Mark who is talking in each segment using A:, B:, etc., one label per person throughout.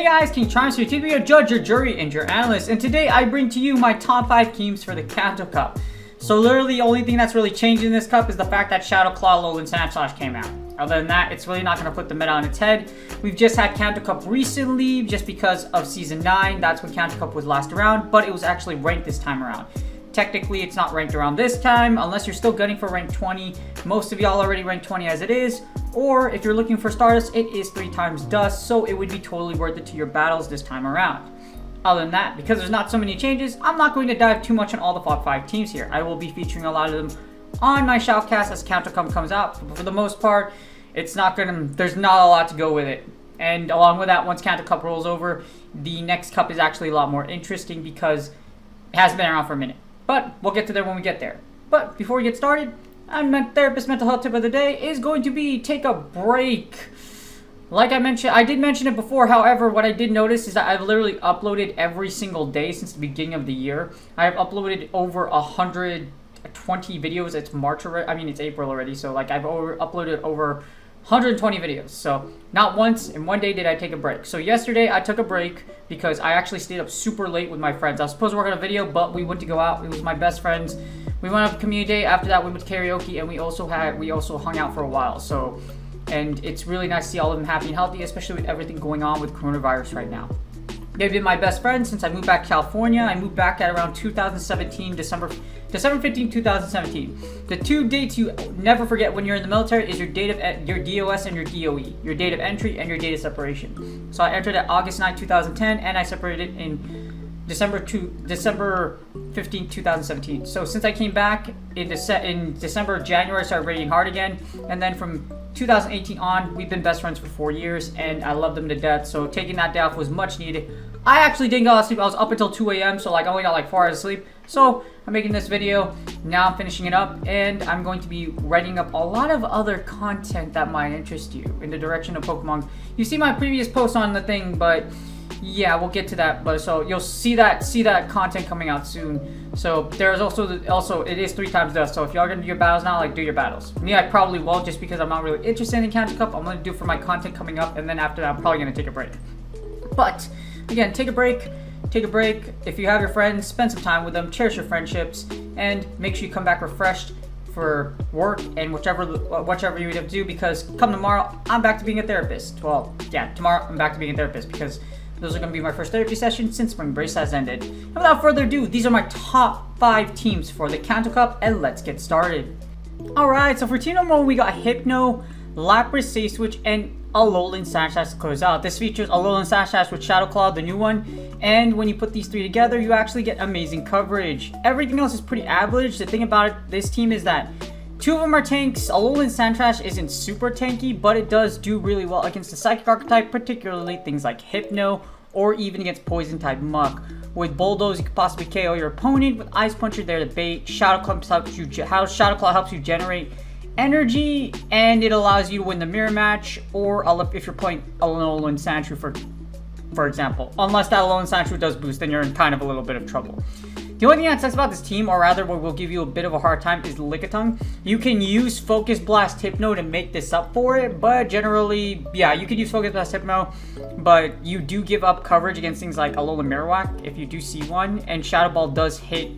A: Hey guys, King Charms here to be your judge, your jury, and your analyst. And today I bring to you my top 5 teams for the Kanto Cup. So literally the only thing that's really changed in this cup is the fact that Shadow Claw, Alolan, Sandslash came out. Other than that, it's really not going to put the meta on its head. We've just had Kanto Cup recently just because of Season 9. That's when Kanto Cup was last around, but it was actually ranked this time around. Technically, it's not ranked around this time, unless you're still gunning for rank 20. Most of y'all already ranked 20 as it is. Or if you're looking for Stardust, it is 3 times dust, so it would be totally worth it to your battles this time around. Other than that, because there's not so many changes, I'm not going to dive too much on all the top 5 teams here. I will be featuring a lot of them on my shoutcast as Kanto Cup comes out. But for the most part, there's not a lot to go with it. And along with that, once Kanto Cup rolls over, the next cup is actually a lot more interesting because it has been around for a minute. But we'll get to there when we get there. But before we get started, my therapist mental health tip of the day is going to be take a break. Like I mentioned, I did mention it before. However, what I did notice is that I've literally uploaded every single day since the beginning of the year. I have uploaded over 120 videos. It's March already. I mean, it's April already. So like I've uploaded over 120 videos. So not once in one day did I take a break. So yesterday I took a break because I actually stayed up super late with my friends. I was supposed to work on a video, but we went to go out. It was my best friends. We went up to community day. After that, we went to karaoke, and we also hung out for a while. So, and it's really nice to see all of them happy and healthy, especially with everything going on with coronavirus right now. They've been my best friends since I moved back to California. I moved back at around 2017, December 15, 2017. The 2 dates you never forget when you're in the military is your date of your DOS and your DOE, your date of entry and your date of separation. So I entered at August 9, 2010, and I separated in December 15, 2017. So since I came back in December, January, I started raiding hard again, and then from 2018 on, we've been best friends for 4 years, and I love them to death. So taking that day off was much needed. I actually didn't get a lot of sleep. I was up until 2 a.m. So like I only got like 4 hours of sleep. So I'm making this video. Now I'm finishing it up, and I'm going to be writing up a lot of other content that might interest you in the direction of Pokemon. You see my previous post on the thing, but yeah, we'll get to that. But so you'll see that content coming out soon. So there's also it is 3 times dust. So if y'all gonna do your battles now, like do your battles. Me, I probably won't just because I'm not really interested in Kanto Cup. I'm gonna do for my content coming up, and then after that, I'm probably gonna take a break. But again, take a break. Take a break. If you have your friends, spend some time with them. Cherish your friendships, and make sure you come back refreshed for work and whichever you have to do. Because come tomorrow, I'm back to being a therapist. Well, yeah, tomorrow I'm back to being a therapist because those are going to be my first therapy session since spring break has ended. And without further ado, these are my top 5 teams for the Kanto Cup, and let's get started. Alright, so for team number 1, we got Hypno, Lapras, Safe Switch, and Alolan Sandslash to close out. This features Alolan Sandslash with Shadow Claw, the new one, and when you put these 3 together, you actually get amazing coverage. Everything else is pretty average. The thing about this team is that 2 of them are tanks. Alolan Sandslash isn't super tanky, but it does do really well against the Psychic Archetype, particularly things like Hypno, or even against Poison-type Muck. With Bulldoze, you can possibly KO your opponent. With Ice Punch, you're there to bait. Shadow Claw helps you generate energy, and it allows you to win the mirror match, or if you're playing Alolan Sandshrew, for example. Unless that Alolan Sandshrew does boost, then you're in kind of a little bit of trouble. The only thing that sucks about this team, or rather what will give you a bit of a hard time, is Lickitung. You can use Focus Blast Hypno to make this up for it, but generally, yeah, you could use Focus Blast Hypno, but you do give up coverage against things like Alolan Marowak if you do see one, and Shadow Ball does hit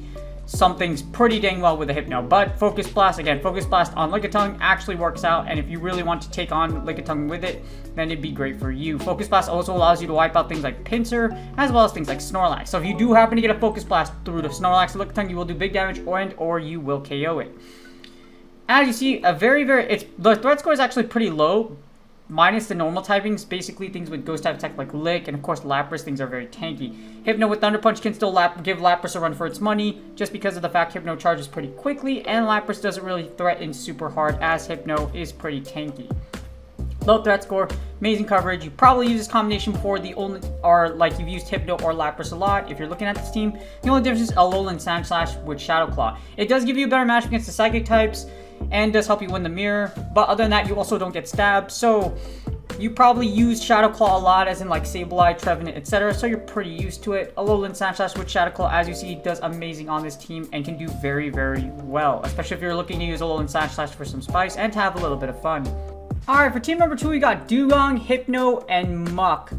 A: some things pretty dang well with the Hypno. But Focus Blast on Lickitung actually works out, and if you really want to take on Lickitung with it, then it'd be great for you. Focus Blast also allows you to wipe out things like Pinsir, as well as things like Snorlax. So if you do happen to get a Focus Blast through the Snorlax or Lickitung, you will do big damage, or you will KO it. As you see, the threat score is actually pretty low, minus the normal typings. Basically things with ghost type attack like Lick, and of course Lapras, things are very tanky. Hypno with Thunder Punch can still give Lapras a run for its money, just because of the fact Hypno charges pretty quickly, and Lapras doesn't really threaten super hard as Hypno is pretty tanky. Low threat score, amazing coverage. You probably use this combination before, you've used Hypno or Lapras a lot if you're looking at this team. The only difference is Alolan Sandslash with Shadow Claw. It does give you a better match against the Psychic types, and does help you win the mirror, but other than that, you also don't get stabbed. So you probably use Shadow Claw a lot, as in like Sableye, Trevenant, etc. So you're pretty used to it. Alolan Sandslash with Shadow Claw, as you see, does amazing on this team and can do very, very well, especially if you're looking to use Alolan Sandslash for some spice and to have a little bit of fun. Alright, for team number 2, we got Dewgong, Hypno, and Muck.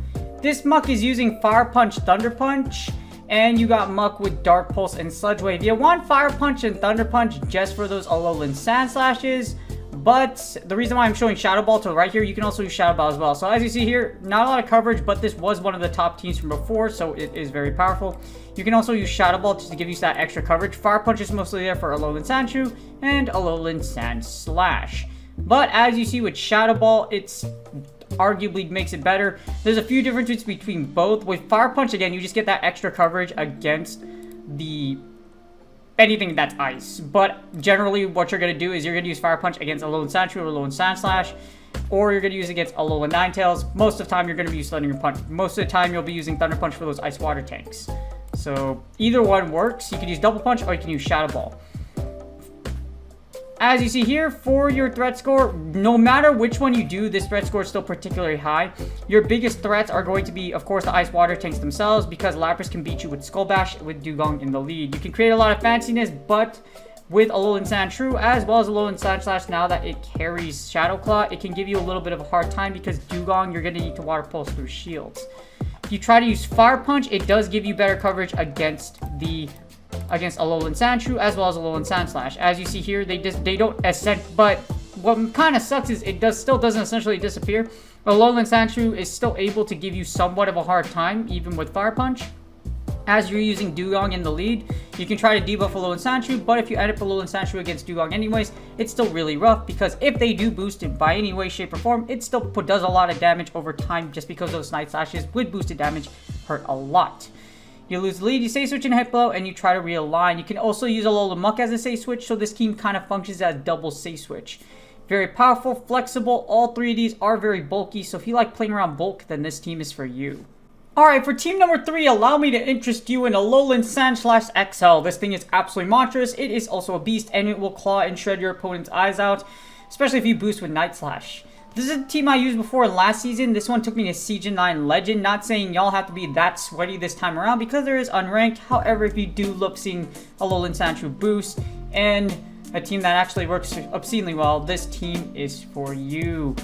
A: This Muck is using Fire Punch, Thunder Punch, and you got Muck with Dark Pulse and Sludge Wave. You want Fire Punch and Thunder Punch just for those Alolan Sandslashes, but the reason why I'm showing Shadow Ball to right here, you can also use Shadow Ball as well. So as you see here, not a lot of coverage, but this was one of the top teams from before, so it is very powerful. You can also use Shadow Ball just to give you that extra coverage. Fire Punch is mostly there for Alolan Sandshrew and Alolan Sandslash. But as you see with Shadow Ball, it's arguably makes it better. There's a few differences between both. With Fire Punch, again, you just get that extra coverage against the anything that's ice. But generally, what you're going to do is you're going to use Fire Punch against Alolan Sandshrew or Alolan Sandslash, or you're going to use it against Alolan Ninetales. Most of the time, you're going to use Thunder Punch. Most of the time, you'll be using Thunder Punch for those Ice Water tanks. So either one works. You can use Double Punch or you can use Shadow Ball. As you see here, for your threat score, no matter which one you do, this threat score is still particularly high. Your biggest threats are going to be, of course, the Ice Water tanks themselves, because Lapras can beat you with Skull Bash with Dewgong in the lead. You can create a lot of fanciness, but with Alolan Sandshrew, as well as Alolan Sandslash, now that it carries Shadow Claw, it can give you a little bit of a hard time, because Dewgong, you're going to need to Water Pulse through shields. If you try to use Fire Punch, it does give you better coverage against Alolan Sandshrew as well as Alolan Sandslash. As you see here, they don't ascend, but what kind of sucks is it still doesn't essentially disappear. Alolan Sandshrew is still able to give you somewhat of a hard time, even with Fire Punch. As you're using Dewgong in the lead, you can try to debuff Alolan Sandshrew, but if you end up Alolan Sandshrew against Dewgong anyways, it's still really rough, because if they do boost it by any way, shape, or form, it still does a lot of damage over time, just because those Night Slashes with boosted damage hurt a lot. You lose the lead, you Safe Switch in Hypno, and you try to realign. You can also use Alolan Muck as a Safe Switch, so this team kind of functions as double Safe Switch. Very powerful, flexible, all three of these are very bulky, so if you like playing around bulk, then this team is for you. Alright, for team number 3, allow me to interest you in Alolan Sandslash XL. This thing is absolutely monstrous. It is also a beast, and it will claw and shred your opponent's eyes out, especially if you boost with Night Slash. This is a team I used before last season. This one took me to Season 9 Legend. Not saying y'all have to be that sweaty this time around, because there is unranked. However, if you do look seeing Alolan Sandshrew boost and a team that actually works obscenely well, this team is for you.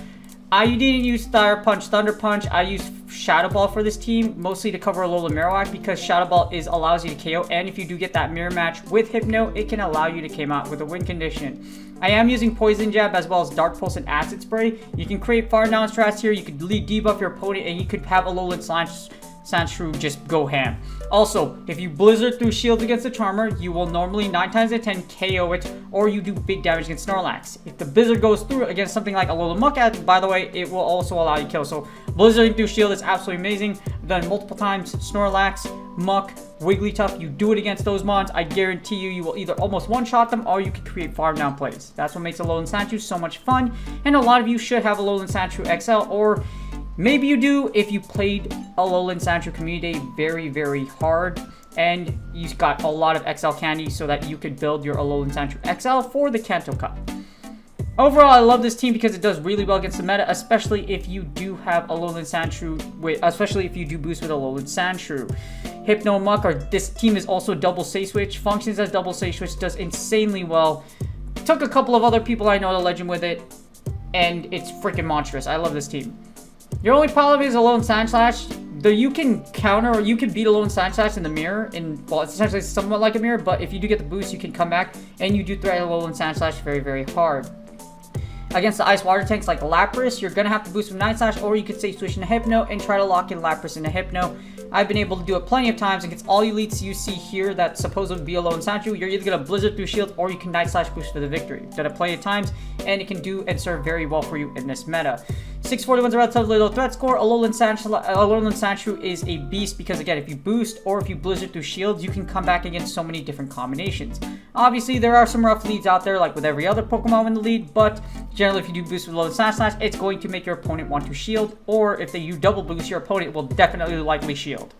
A: I didn't use Fire Punch, Thunder Punch. I used Shadow Ball for this team, mostly to cover Alolan Marowak, because Shadow Ball allows you to KO, and if you do get that mirror match with Hypno, it can allow you to come out with a win condition. I am using Poison Jab as well as Dark Pulse and Acid Spray. You can create far down strats here, you could debuff your opponent, and you could have Alolan Sandshrew just go ham. Also, if you Blizzard through shields against the Charmer, you will normally 9 times out of 10 KO it, or you do big damage against Snorlax. If the Blizzard goes through against something like Alolan Muck, by the way, it will also allow you to kill. So Blizzarding through shield is absolutely amazing. I've done it multiple times. Snorlax, Muck, Wigglytuff, you do it against those mons, I guarantee you will either almost one-shot them, or you can create farm down plays. That's what makes Alolan Sandshrew so much fun, and a lot of you should have Alolan Sandshrew XL, or maybe you do if you played Alolan Sandshrew Community Day very, very hard, and you got a lot of XL candy so that you could build your Alolan Sandshrew XL for the Kanto Cup. Overall, I love this team because it does really well against the meta, especially if you do have Alolan Sandshrew, especially if you do boost with Alolan Sandshrew. Hypno Muck, or this team is also double Safe Switch, functions as double Safe Switch, does insanely well. Took a couple of other people I know to Legend with it, and it's freaking monstrous. I love this team. Your only problem is Alolan Sandslash. Though you can counter, or you can beat Alolan Sandslash in the mirror, well, it's essentially somewhat like a mirror, but if you do get the boost, you can come back, and you do threat Alolan Sandslash very, very hard. Against the Ice Water tanks like Lapras, you're going to have to boost with Night Slash, or you could Safe Switch into Hypno and try to lock in Lapras into Hypno. I've been able to do it plenty of times against all elites you see here that supposedly be Alolan Sandshrew. You're either going to Blizzard through shield, or you can Night Slash boost for the victory. Done it plenty of times, and it can do and serve very well for you in this meta. 641's a relatively low threat score. Alolan Sandshrew is a beast because, again, if you boost or if you Blizzard through shields, you can come back against so many different combinations. Obviously, there are some rough leads out there, like with every other Pokemon in the lead, but generally, if you do boost with Alolan Sandslash, it's going to make your opponent want to shield, or if you double boost, your opponent will definitely likely shield.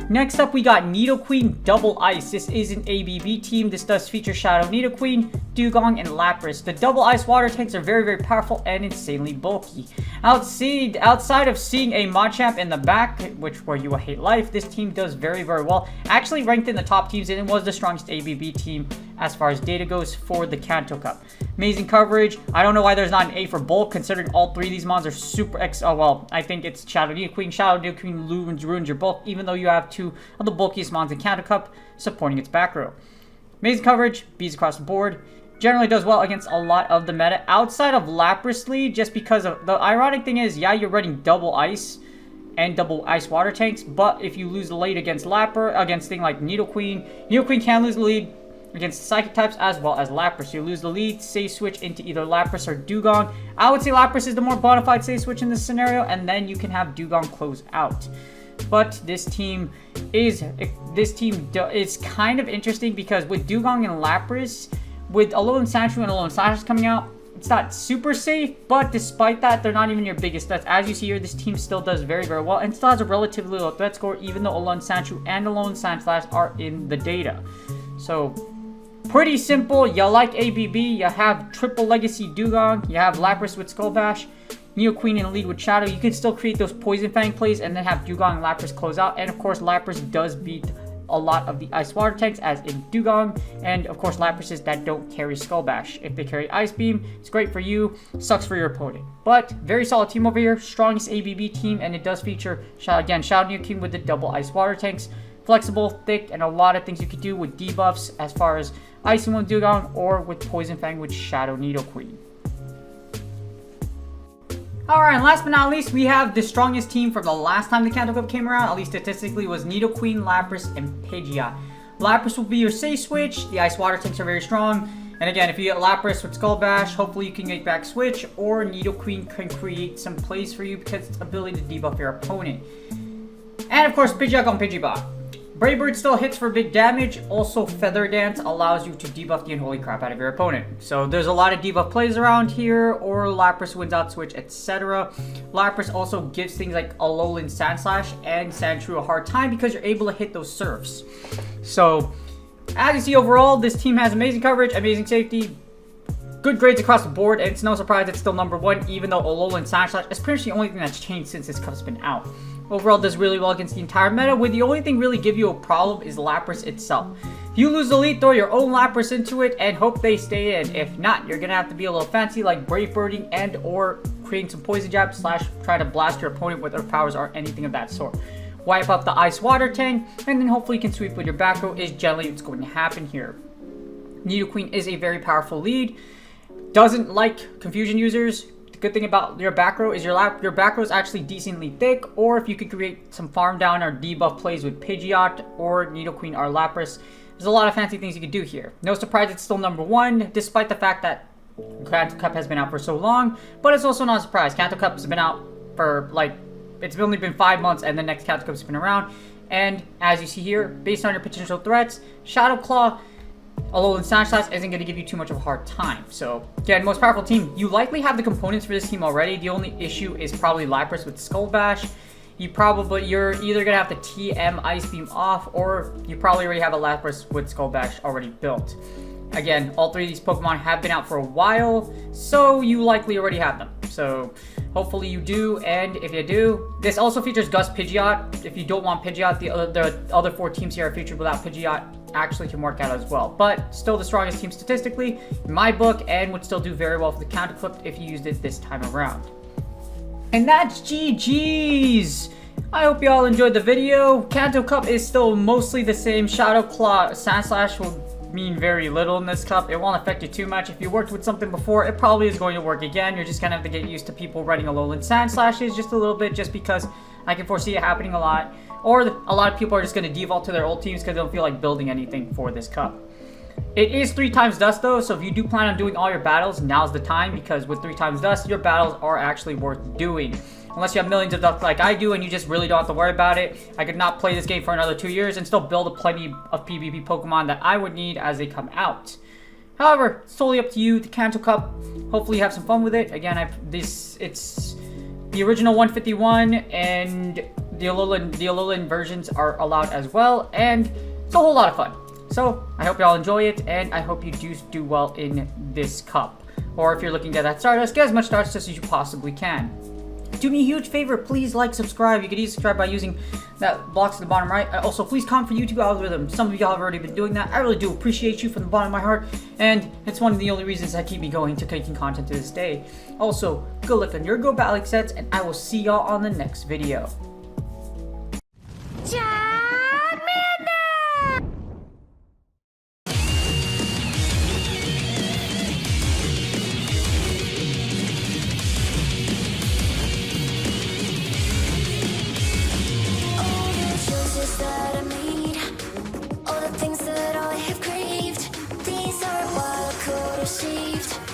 A: Next up, we got Nidoqueen Double Ice. This is an ABB team. This does feature Shadow Nidoqueen, Dewgong, and Lapras. The Double Ice water tanks are very, very powerful and insanely bulky. Outside of seeing a Machamp in the back, where you will hate life, this team does very, very well. Actually ranked in the top teams, and it was the strongest ABB team as far as data goes for the Kanto Cup. Amazing coverage. I don't know why there's not an A for bulk, considering all three of these mons are super well, I think it's Shadow Nidoqueen. Shadow Nidoqueen ruins your bulk, even though you have two of the bulkiest mons in Kanto Cup supporting its back row. Amazing coverage, Bs across the board. Generally does well against a lot of the meta outside of Lapras lead, just because of the ironic thing is, yeah, you're running double ice and double ice water tanks, but if you lose the lead against against thing like Nidoqueen can lose the lead against psychic types as well as Lapras. You lose the lead, say switch into either Lapras or Dewgong. I would say Lapras is the more bona fide say switch in this scenario, and then you can have Dewgong close out. But this team is kind of interesting because with Dewgong and Lapras, with Alolan Sandshrew and Alolan Sandslash coming out, it's not super safe, but despite that, they're not even your biggest threats. As you see here, this team still does very, very well and still has a relatively low threat score, even though Alolan Sandshrew and Alolan Sandslash are in the data. So, pretty simple. You like ABB, you have triple legacy Dewgong, you have Lapras with Skull Bash, Nidoqueen in lead with Shadow. You can still create those Poison Fang plays and then have Dewgong and Lapras close out. And of course, Lapras does beat a lot of the ice water tanks as in Dewgong, and of course Laprases that don't carry Skull Bash. If they carry Ice Beam, it's great for you, sucks for your opponent. But very solid team over here, strongest ABB team, and it does feature Shadow Nidoqueen with the double ice water tanks. Flexible, thick, and a lot of things you could do with debuffs as far as Ice Beam with Dewgong or with Poison Fang with Shadow Nidoqueen. Alright, and last but not least, we have the strongest team from the last time the Kanto Cup came around, at least statistically, was Nidoqueen, Lapras, and Pidgeot. Lapras will be your safe switch. The ice water tanks are very strong. And again, if you get Lapras with Skull Bash, hopefully you can get back switch, or Nidoqueen can create some plays for you because its ability to debuff your opponent. And of course, Pidgeot on Pidgeot. Brave Bird still hits for big damage. Also, Feather Dance allows you to debuff the unholy crap out of your opponent. So there's a lot of debuff plays around here, or Lapras wins out switch, etc. Lapras also gives things like Alolan Sandslash and Sandshrew a hard time because you're able to hit those surfs. So, as you see overall, this team has amazing coverage, amazing safety, good grades across the board, and it's no surprise it's still #1, even though Alolan Sandslash is pretty much the only thing that's changed since this cup's been out. Overall, does really well against the entire meta, with the only thing really give you a problem is Lapras itself. If you lose the lead, throw your own Lapras into it and hope they stay in. If not, you're going to have to be a little fancy like Brave Birding and or creating some Poison Jab / try to blast your opponent with their powers or anything of that sort. Wipe up the Ice Water tank, and then hopefully you can sweep with your back row is generally what's going to happen here. Nidoqueen is a very powerful lead. Doesn't like confusion users. The good thing about your back row is your back row is actually decently thick, or if you could create some farm down or debuff plays with Pidgeot or Nidoqueen or Lapras, there's a lot of fancy things you could do here. No surprise it's still #1, despite the fact that Kanto Cup has been out for so long, but it's also not a surprise. Kanto Cup has been out for it's only been 5 months and the next Kanto Cup's been around, and as you see here, based on your potential threats, Shadow Claw, Alolan Sandslash isn't going to give you too much of a hard time. So, again, most powerful team. You likely have the components for this team already. The only issue is probably Lapras with Skull Bash. You're either going to have to TM Ice Beam off, or you probably already have a Lapras with Skull Bash already built. Again, all three of these Pokemon have been out for a while, so you likely already have them. So, hopefully you do, and if you do, this also features Gus Pidgeot. If you don't want Pidgeot, the other 4 teams here are featured without Pidgeot. Actually can work out as well, but still the strongest team statistically in my book, and would still do very well for the Kanto Cup if you used it this time around. And that's GG's. I hope you all enjoyed the video. Kanto Cup is still mostly the same. Shadow Claw Sandslash will mean very little in this cup. It won't affect you too much. If you worked with something before, it probably is going to work again. You're just gonna have to get used to people running Alolan Sandslashes just a little bit, just because I can foresee it happening a lot. Or a lot of people are just going to default to their old teams because they don't feel like building anything for this cup. It is 3 times dust though, so if you do plan on doing all your battles, now's the time, because with 3 times dust, your battles are actually worth doing. Unless you have millions of dust like I do and you just really don't have to worry about it. I could not play this game for another 2 years and still build plenty of PvP Pokemon that I would need as they come out. However, it's totally up to you. The Kanto Cup, hopefully you have some fun with it. Again, it's the original 151 and the Alolan versions are allowed as well, and it's a whole lot of fun. So, I hope y'all enjoy it, and I hope you do well in this cup. Or if you're looking to get that Stardust, get as much Stardust as you possibly can. Do me a huge favor, please like, subscribe. You can easily subscribe by using that box at the bottom right. Also, please comment for YouTube algorithm. Some of y'all have already been doing that. I really do appreciate you from the bottom of my heart, and it's one of the only reasons that keep me going to making content to this day. Also, good luck on your Go Battling sets, and I will see y'all on the next video.
B: That I made, all the things that I have craved, these are what I could have saved.